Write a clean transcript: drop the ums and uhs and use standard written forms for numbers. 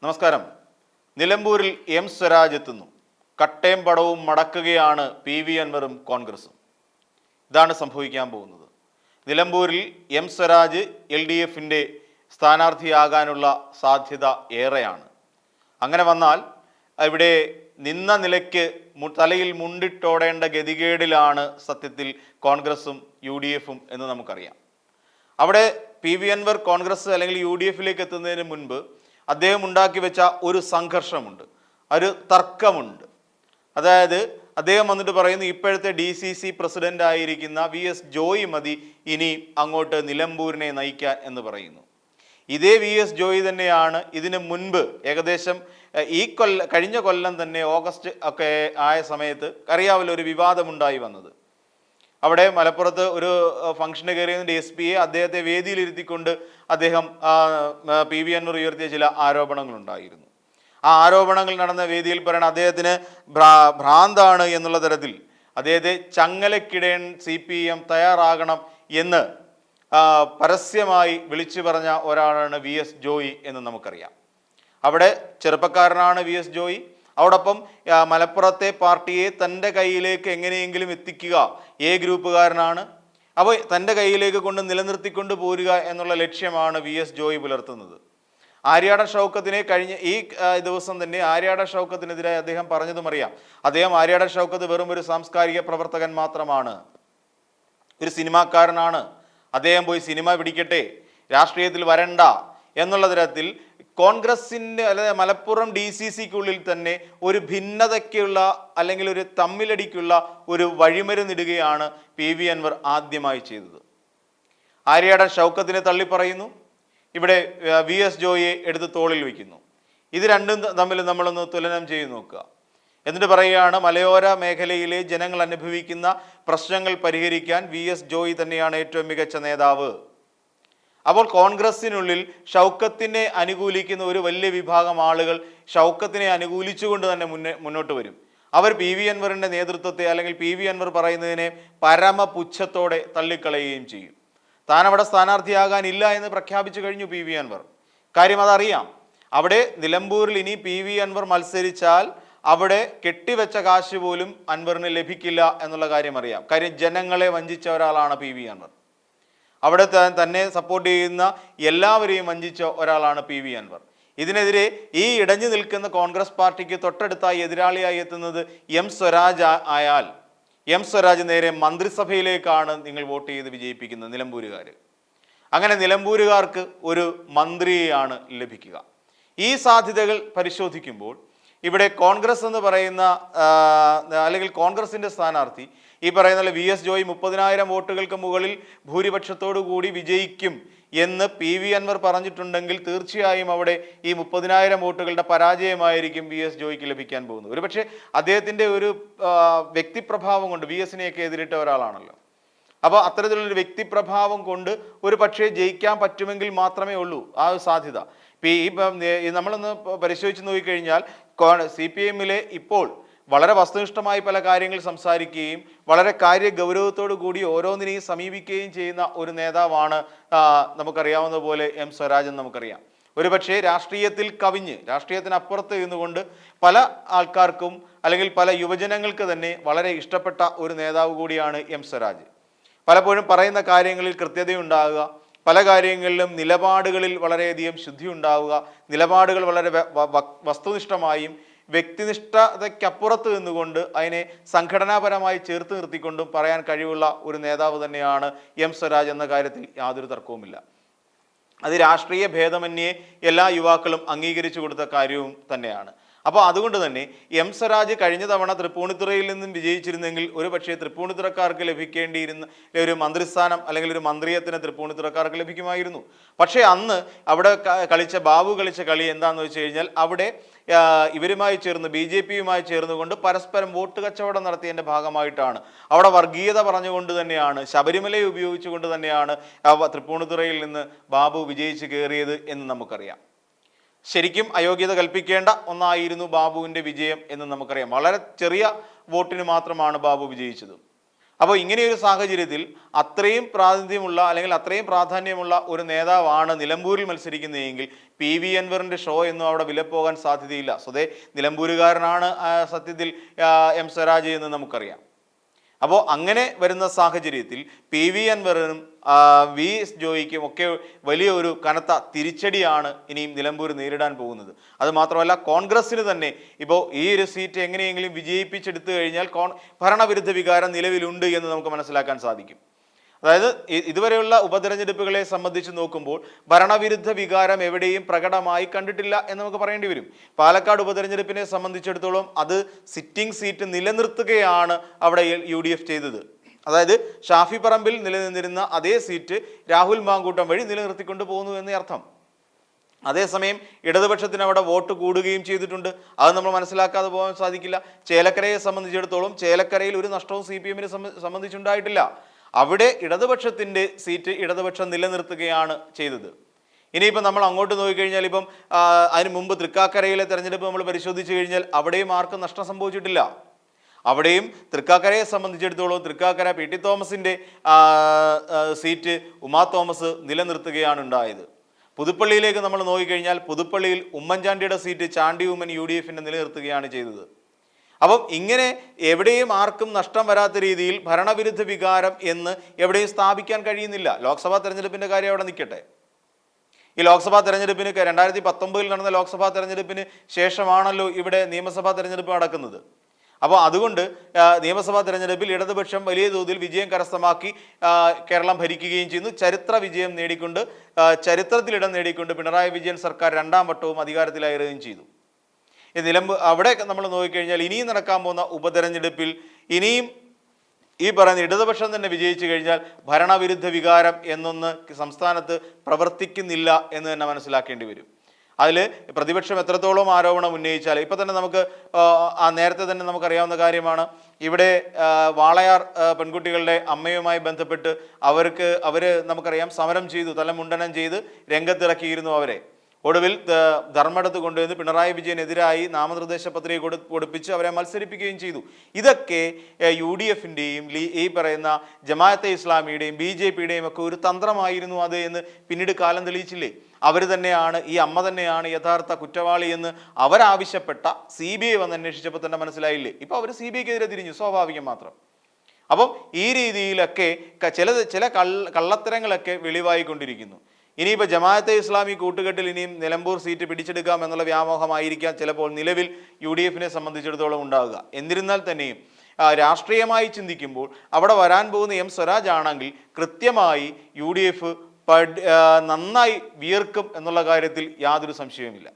നമസ്കാരം. നിലമ്പൂരിൽ എം സ്വരാജ് എത്തുന്നു. കട്ടയും പടവും മടക്കുകയാണ് PV അൻവറും കോൺഗ്രസും. ഇതാണ് സംഭവിക്കാൻ പോകുന്നത്. നിലമ്പൂരിൽ എം സ്വരാജ് LDFിൻ്റെ സ്ഥാനാർത്ഥിയാകാനുള്ള സാധ്യത ഏറെയാണ്. അങ്ങനെ വന്നാൽ ഇവിടെ നിന്ന നിലയ്ക്ക് തലയിൽ മുണ്ടിട്ടോടേണ്ട ഗതികേടിലാണ് സത്യത്തിൽ കോൺഗ്രസും UDFും എന്ന് നമുക്കറിയാം. അവിടെ PV അൻവർ കോൺഗ്രസ് അല്ലെങ്കിൽ UDFിലേക്ക് എത്തുന്നതിന് മുൻപ് അദ്ദേഹം ഉണ്ടാക്കി വെച്ച ഒരു സംഘർഷമുണ്ട്, ഒരു തർക്കമുണ്ട്. അതായത് അദ്ദേഹം വന്നിട്ട് പറയുന്നു, ഇപ്പോഴത്തെ DCC പ്രസിഡന്റ് ആയിരിക്കുന്ന VS ജോയി മതി ഇനി അങ്ങോട്ട് നിലമ്പൂരിനെ നയിക്കാൻ എന്ന് പറയുന്നു. ഇതേ VS ജോയി തന്നെയാണ് ഇതിനു മുൻപ് ഏകദേശം കഴിഞ്ഞ കൊല്ലം തന്നെ ഓഗസ്റ്റ് ഒക്കെ ആയ സമയത്ത് അറിയാമല്ലോ ഒരു വിവാദമുണ്ടായി വന്നത്. അവിടെ മലപ്പുറത്ത് ഒരു ഫംഗ്ഷന് കയറിയതിൻ്റെ SP അദ്ദേഹത്തെ വേദിയിലിരുത്തിക്കൊണ്ട് അദ്ദേഹം PV അൻവർ ഉയർത്തിയ ചില ആരോപണങ്ങളുണ്ടായിരുന്നു. ആ ആരോപണങ്ങൾ നടന്ന വേദിയിൽ പറയണം അദ്ദേഹത്തിന് ഭ്രാന്താണ് എന്നുള്ള തരത്തിൽ അദ്ദേഹത്തെ ചങ്ങലക്കിടേൻ CPM തയ്യാറാകണം എന്ന് പരസ്യമായി വിളിച്ചു പറഞ്ഞ ഒരാളാണ് VS ജോയി എന്ന് നമുക്കറിയാം. അവിടെ ചെറുപ്പക്കാരനാണ് VS ജോയി. അതോടൊപ്പം മലപ്പുറത്തെ പാർട്ടിയെ തൻ്റെ കയ്യിലേക്ക് എങ്ങനെയെങ്കിലും എത്തിക്കുക ഗ്രൂപ്പുകാരനാണ്. അപ്പോൾ തൻ്റെ കയ്യിലേക്ക് കൊണ്ട് നിലനിർത്തിക്കൊണ്ട് പോരുക എന്നുള്ള ലക്ഷ്യമാണ് VS ജോയി പുലർത്തുന്നത്. ആര്യാട ഷൗക്കത്തിനെ കഴിഞ്ഞ ഈ ദിവസം തന്നെ ആര്യാട ഷൗക്കത്തിനെതിരായി അദ്ദേഹം പറഞ്ഞതും അറിയാം. അദ്ദേഹം ആര്യാട ഷൗക്കത്ത് വെറും ഒരു സാംസ്കാരിക പ്രവർത്തകൻ മാത്രമാണ്, ഒരു സിനിമാക്കാരനാണ്. അദ്ദേഹം പോയി സിനിമ പിടിക്കട്ടെ, രാഷ്ട്രീയത്തിൽ വരണ്ട എന്നുള്ള തരത്തിൽ കോൺഗ്രസിൻ്റെ അല്ലെങ്കിൽ മലപ്പുറം DCCക്കുള്ളിൽ തന്നെ ഒരു ഭിന്നതയ്ക്കുള്ള അല്ലെങ്കിൽ ഒരു തമ്മിലടിക്കുള്ള ഒരു വഴിമരുന്നിടുകയാണ് PV അൻവർ ആദ്യമായി ചെയ്തത്. ആര്യാടൻ ഷൗക്കത്തിനെ തള്ളിപ്പറയുന്നു, ഇവിടെ VS ജോയിയെ എടുത്ത് തോളിൽ വയ്ക്കുന്നു. ഇത് രണ്ടും തമ്മിൽ നമ്മളൊന്ന് തുലനം ചെയ്ത് നോക്കുക. എന്നിട്ട് പറയുകയാണ്, മലയോര മേഖലയിലെ ജനങ്ങൾ അനുഭവിക്കുന്ന പ്രശ്നങ്ങൾ പരിഹരിക്കാൻ VS ജോയി തന്നെയാണ് ഏറ്റവും മികച്ച നേതാവ്. അപ്പോൾ കോൺഗ്രസിനുള്ളിൽ ഷൗക്കത്തിനെ അനുകൂലിക്കുന്ന ഒരു വലിയ വിഭാഗം ആളുകൾ ഷൗക്കത്തിനെ അനുകൂലിച്ചുകൊണ്ട് തന്നെ മുന്നോട്ട് വരും. അവർ PV അൻവറിൻ്റെ നേതൃത്വത്തെ അല്ലെങ്കിൽ PV അൻവർ പറയുന്നതിനെ പരമപുച്ഛത്തോടെ തള്ളിക്കളയുകയും ചെയ്യും. താൻ അവിടെ സ്ഥാനാർത്ഥിയാകാനില്ല എന്ന് പ്രഖ്യാപിച്ചു കഴിഞ്ഞു PV അൻവർ. കാര്യം അതറിയാം. അവിടെ നിലമ്പൂരിൽ ഇനി PV അൻവർ മത്സരിച്ചാൽ അവിടെ കെട്ടിവെച്ച കാശ് പോലും അൻവറിന് ലഭിക്കില്ല എന്നുള്ള കാര്യം അറിയാം. കാര്യം ജനങ്ങളെ വഞ്ചിച്ച ഒരാളാണ് PV അൻവർ. അവിടെ തന്നെ സപ്പോർട്ട് ചെയ്യുന്ന എല്ലാവരെയും വഞ്ചിച്ച ഒരാളാണ് PV അൻവർ. ഇതിനെതിരെ ഈ ഇടഞ്ഞു നിൽക്കുന്ന കോൺഗ്രസ് പാർട്ടിക്ക് തൊട്ടടുത്തായി എതിരാളിയായി എത്തുന്നത് എം സ്വരാജ് ആയാൽ എം സ്വരാജ് നേരെ മന്ത്രിസഭയിലേക്കാണ് നിങ്ങൾ വോട്ട് ചെയ്ത് വിജയിപ്പിക്കുന്നത് നിലമ്പൂരുകാർ. അങ്ങനെ നിലമ്പൂരുകാർക്ക് ഒരു മന്ത്രിയെയാണ് ലഭിക്കുക. ഈ സാധ്യതകൾ പരിശോധിക്കുമ്പോൾ ഇവിടെ കോൺഗ്രസ് എന്ന് പറയുന്ന അല്ലെങ്കിൽ കോൺഗ്രസിൻ്റെ സ്ഥാനാർത്ഥി ഈ പറയുന്ന VS ജോയി 30,000 വോട്ടുകൾക്ക് മുകളിൽ ഭൂരിപക്ഷത്തോടു കൂടി വിജയിക്കും എന്ന് PV അൻവർ പറഞ്ഞിട്ടുണ്ടെങ്കിൽ തീർച്ചയായും അവിടെ ഈ 30,000 വോട്ടുകളുടെ പരാജയമായിരിക്കും VS ജോയിക്ക് ലഭിക്കാൻ പോകുന്നത്. ഒരു പക്ഷേ അദ്ദേഹത്തിൻ്റെ ഒരു വ്യക്തിപ്രഭാവം കൊണ്ട് VSനെയൊക്കെ എതിരിട്ട ഒരാളാണല്ലോ. അപ്പോൾ അത്തരത്തിലുള്ളൊരു വ്യക്തിപ്രഭാവം കൊണ്ട് ഒരു പക്ഷേ ജയിക്കാൻ പറ്റുമെങ്കിൽ മാത്രമേ ഉള്ളൂ ആ ഒരു സാധ്യത. നമ്മളൊന്ന് പരിശോധിച്ച് നോക്കിക്കഴിഞ്ഞാൽ CPMലെ ഇപ്പോൾ വളരെ വസ്തുനിഷ്ഠമായി പല കാര്യങ്ങൾ സംസാരിക്കുകയും വളരെ ഗൗരവത്തോടു കൂടി ഓരോന്നിനെയും സമീപിക്കുകയും ചെയ്യുന്ന ഒരു നേതാവാണ് നമുക്കറിയാവുന്ന പോലെ എം സ്വരാജ് എന്ന് നമുക്കറിയാം. ഒരുപക്ഷെ രാഷ്ട്രീയത്തിൽ കവിഞ്ഞ് രാഷ്ട്രീയത്തിനപ്പുറത്ത് ഇരുന്നുകൊണ്ട് പല ആൾക്കാർക്കും അല്ലെങ്കിൽ പല യുവജനങ്ങൾക്ക് തന്നെ വളരെ ഇഷ്ടപ്പെട്ട ഒരു നേതാവ് കൂടിയാണ് എം സ്വരാജ്. പലപ്പോഴും പറയുന്ന കാര്യങ്ങളിൽ കൃത്യതയുണ്ടാകുക, പല കാര്യങ്ങളിലും നിലപാടുകളിൽ വളരെയധികം ശുദ്ധി ഉണ്ടാവുക, നിലപാടുകൾ വളരെ വസ്തുനിഷ്ഠമായും വ്യക്തിനിഷ്ഠതയ്ക്കപ്പുറത്ത് നിന്നുകൊണ്ട് അതിനെ സംഘടനാപരമായി ചേർത്ത് നിർത്തിക്കൊണ്ടും പറയാൻ കഴിവുള്ള ഒരു നേതാവ് തന്നെയാണ് എം സ്വരാജ് എന്ന കാര്യത്തിൽ യാതൊരു തർക്കവുമില്ല. അത് രാഷ്ട്രീയ ഭേദമന്യേ എല്ലാ യുവാക്കളും അംഗീകരിച്ചു കൊടുത്ത കാര്യവും തന്നെയാണ്. അപ്പോൾ അതുകൊണ്ട് തന്നെ എം സ്വരാജ് കഴിഞ്ഞ തവണ തൃപ്പൂണിത്തുറയിൽ നിന്നും വിജയിച്ചിരുന്നെങ്കിൽ ഒരു പക്ഷേ തൃപ്പൂണിത്തുറക്കാർക്ക് ലഭിക്കേണ്ടിയിരുന്ന ഒരു മന്ത്രിസ്ഥാനം അല്ലെങ്കിൽ ഒരു മന്ത്രിയത്തിന് തൃപ്പൂണിത്തുറക്കാർക്ക് ലഭിക്കുമായിരുന്നു. പക്ഷേ അന്ന് അവിടെ ബാബു കളിച്ച കളി എന്താണെന്ന് വെച്ച് കഴിഞ്ഞാൽ അവിടെ ഇവരുമായി ചേർന്ന് BJPയുമായി ചേർന്നുകൊണ്ട് പരസ്പരം വോട്ട് കച്ചവടം നടത്തിയതിൻ്റെ ഭാഗമായിട്ടാണ്. അവിടെ വർഗീയത പറഞ്ഞുകൊണ്ട് തന്നെയാണ്, ശബരിമലയെ ഉപയോഗിച്ചുകൊണ്ട് തന്നെയാണ് തൃപ്പൂണിത്തുറയിൽ നിന്ന് ബാബു വിജയിച്ച് കയറിയത് എന്ന് നമുക്കറിയാം. ശരിക്കും അയോഗ്യത കൽപ്പിക്കേണ്ട ഒന്നായിരുന്നു ബാബുവിൻ്റെ വിജയം എന്ന് നമുക്കറിയാം. വളരെ ചെറിയ വോട്ടിന് മാത്രമാണ് ബാബു വിജയിച്ചത്. അപ്പോൾ ഇങ്ങനെയൊരു സാഹചര്യത്തിൽ അത്രയും പ്രാതിനിധ്യമുള്ള അല്ലെങ്കിൽ അത്രയും പ്രാധാന്യമുള്ള ഒരു നേതാവാണ് നിലമ്പൂരിൽ മത്സരിക്കുന്നതെങ്കിൽ PV അൻവറിൻ്റെ ഷോ എന്നും അവിടെ വിലപ്പോകാൻ സാധ്യതയില്ല. സ്വതേ നിലമ്പൂരുകാരനാണ് സത്യത്തിൽ M സ്വരാജ് എന്ന് നമുക്കറിയാം. അപ്പോൾ അങ്ങനെ വരുന്ന സാഹചര്യത്തിൽ PV അൻവറിനും VS ജോയിക്കും ഒക്കെ വലിയ ഒരു കനത്ത തിരിച്ചടിയാണ് ഇനിയും നിലമ്പൂർ നേരിടാൻ പോകുന്നത്. അത് മാത്രമല്ല കോൺഗ്രസ്സിന് തന്നെ ഇപ്പോൾ ഈ ഒരു സീറ്റ് എങ്ങനെയെങ്കിലും വിജയിപ്പിച്ചെടുത്തു കഴിഞ്ഞാൽ ഭരണവിരുദ്ധ വികാരം നിലവിലുണ്ട് എന്ന് നമുക്ക് മനസ്സിലാക്കാൻ സാധിക്കും. അതായത് ഇതുവരെയുള്ള ഉപതെരഞ്ഞെടുപ്പുകളെ സംബന്ധിച്ച് നോക്കുമ്പോൾ ഭരണവിരുദ്ധ വികാരം എവിടെയും പ്രകടമായി കണ്ടിട്ടില്ല എന്ന് നമുക്ക് പറയേണ്ടി വരും. പാലക്കാട് ഉപതെരഞ്ഞെടുപ്പിനെ സംബന്ധിച്ചിടത്തോളം അത് സിറ്റിംഗ് സീറ്റ് നിലനിർത്തുകയാണ് അവിടെ UDF ചെയ്തത്. അതായത് ഷാഫി പറമ്പിൽ നിലനിന്നിരുന്ന അതേ സീറ്റ് രാഹുൽ മാങ്കൂട്ടം വഴി നിലനിർത്തിക്കൊണ്ട് പോകുന്നു എന്ന അർത്ഥം. അതേസമയം ഇടതുപക്ഷത്തിന് അവിടെ വോട്ട് കൂടുകയും ചെയ്തിട്ടുണ്ട്. അത് നമ്മൾ മനസ്സിലാക്കാതെ പോകാൻ സാധിക്കില്ല. ചേലക്കരയെ സംബന്ധിച്ചിടത്തോളം ചേലക്കരയിൽ ഒരു നഷ്ടവും CPM-നെ സംബന്ധിച്ചുണ്ടായിട്ടില്ല. അവിടെ ഇടതുപക്ഷത്തിൻ്റെ സീറ്റ് ഇടതുപക്ഷം നിലനിർത്തുകയാണ് ചെയ്തത്. ഇനിയിപ്പോൾ നമ്മൾ അങ്ങോട്ട് നോക്കിക്കഴിഞ്ഞാൽ ഇപ്പം അതിന് മുമ്പ് തൃക്കാക്കരയിലെ തെരഞ്ഞെടുപ്പ് നമ്മൾ പരിശോധിച്ച് കഴിഞ്ഞാൽ അവിടെയും ആർക്കും നഷ്ടം സംഭവിച്ചിട്ടില്ല. അവിടെയും തൃക്കാക്കരയെ സംബന്ധിച്ചിടത്തോളം തൃക്കാക്കര PT തോമസിൻ്റെ സീറ്റ് ഉമാ തോമസ് നിലനിർത്തുകയാണ് ഉണ്ടായത്. പുതുപ്പള്ളിയിലേക്ക് നമ്മൾ നോക്കിക്കഴിഞ്ഞാൽ പുതുപ്പള്ളിയിൽ ഉമ്മൻചാണ്ടിയുടെ സീറ്റ് ചാണ്ടി ഉമ്മൻ UDF-നെ നിലനിർത്തുകയാണ് ചെയ്തത്. അപ്പം ഇങ്ങനെ എവിടെയും ആർക്കും നഷ്ടം വരാത്ത രീതിയിൽ ഭരണവിരുദ്ധ വികാരം എന്ന് എവിടെയും സ്ഥാപിക്കാൻ കഴിയുന്നില്ല. ലോക്സഭാ തെരഞ്ഞെടുപ്പിൻ്റെ കാര്യം അവിടെ നിൽക്കട്ടെ. ഈ ലോക്സഭാ തെരഞ്ഞെടുപ്പിന് 2019 നടന്ന ലോക്സഭാ തെരഞ്ഞെടുപ്പിന് ശേഷമാണല്ലോ ഇവിടെ നിയമസഭാ തെരഞ്ഞെടുപ്പ് നടക്കുന്നത്. അപ്പോൾ അതുകൊണ്ട് നിയമസഭാ തെരഞ്ഞെടുപ്പിൽ ഇടതുപക്ഷം വലിയ തോതിൽ വിജയം കരസ്ഥമാക്കി കേരളം ഭരിക്കുകയും ചെയ്യുന്നു. ചരിത്ര വിജയം നേടിക്കൊണ്ട് ചരിത്രത്തിലിടം നേടിക്കൊണ്ട് പിണറായി വിജയൻ സർക്കാർ 2ാം വട്ടവും അധികാരത്തിലായിരുകയും ചെയ്തു. അവിടെ നമ്മൾ നോക്കിക്കഴിഞ്ഞാൽ ഇനിയും നടക്കാൻ പോകുന്ന ഉപതെരഞ്ഞെടുപ്പിൽ ഇനിയും ഈ പറയുന്ന ഇടതുപക്ഷം തന്നെ വിജയിച്ചു കഴിഞ്ഞാൽ ഭരണവിരുദ്ധ വികാരം എന്നൊന്ന് സംസ്ഥാനത്ത് പ്രവർത്തിക്കുന്നില്ല എന്ന് തന്നെ മനസ്സിലാക്കേണ്ടി വരും. അതിൽ പ്രതിപക്ഷം എത്രത്തോളം ആരോപണം ഉന്നയിച്ചാൽ ഇപ്പം തന്നെ നമുക്ക് നേരത്തെ തന്നെ നമുക്കറിയാവുന്ന കാര്യമാണ്. ഇവിടെ വാളയാർ പെൺകുട്ടികളുടെ അമ്മയുമായി ബന്ധപ്പെട്ട് അവർ നമുക്കറിയാം സമരം ചെയ്തു, തലമുണ്ടനം ചെയ്ത് രംഗത്തിറക്കിയിരുന്നു അവരെ. ഒടുവിൽ ധർമ്മടത്ത് കൊണ്ടുവന്ന് പിണറായി വിജയനെതിരായി നാമനിർദ്ദേശ പത്രിക കൊടുപ്പിച്ച് അവരെ മത്സരിപ്പിക്കുകയും ചെയ്തു. ഇതൊക്കെ UDF-ൻ്റെയും ഈ പറയുന്ന ജമാഅത്തെ ഇസ്ലാമിയുടെയും BJP-യുടെയും ഒക്കെ ഒരു തന്ത്രമായിരുന്നു അത് എന്ന് പിന്നീട് കാലം തെളിയിച്ചില്ലേ. അവർ തന്നെയാണ്, ഈ അമ്മ തന്നെയാണ് യഥാർത്ഥ കുറ്റവാളി എന്ന് അവരാവശ്യപ്പെട്ട CBI വന്ന് അന്വേഷിച്ചപ്പോൾ തന്നെ മനസ്സിലായില്ലേ. ഇപ്പോൾ അവർ CBI-ക്കെതിരെ തിരിഞ്ഞു, സ്വാഭാവികം മാത്രം. അപ്പം ഈ രീതിയിലൊക്കെ ചില കള്ളത്തരങ്ങളൊക്കെ വെളിവായിക്കൊണ്ടിരിക്കുന്നു. ഇനിയിപ്പോൾ ജമാഅത്തെ ഇസ്ലാമി കൂട്ടുകെട്ടിൽ ഇനിയും നിലമ്പൂർ സീറ്റ് പിടിച്ചെടുക്കാം എന്നുള്ള വ്യാമോഹമായിരിക്കാം ചിലപ്പോൾ നിലവിൽ UDF-നെ സംബന്ധിച്ചിടത്തോളം ഉണ്ടാവുക. എന്നിരുന്നാൽ തന്നെയും രാഷ്ട്രീയമായി ചിന്തിക്കുമ്പോൾ അവിടെ വരാൻ പോകുന്ന M സ്വരാജ് ആണെങ്കിൽ കൃത്യമായി UDF നന്നായി വിയർക്കും എന്നുള്ള കാര്യത്തിൽ യാതൊരു സംശയവുമില്ല.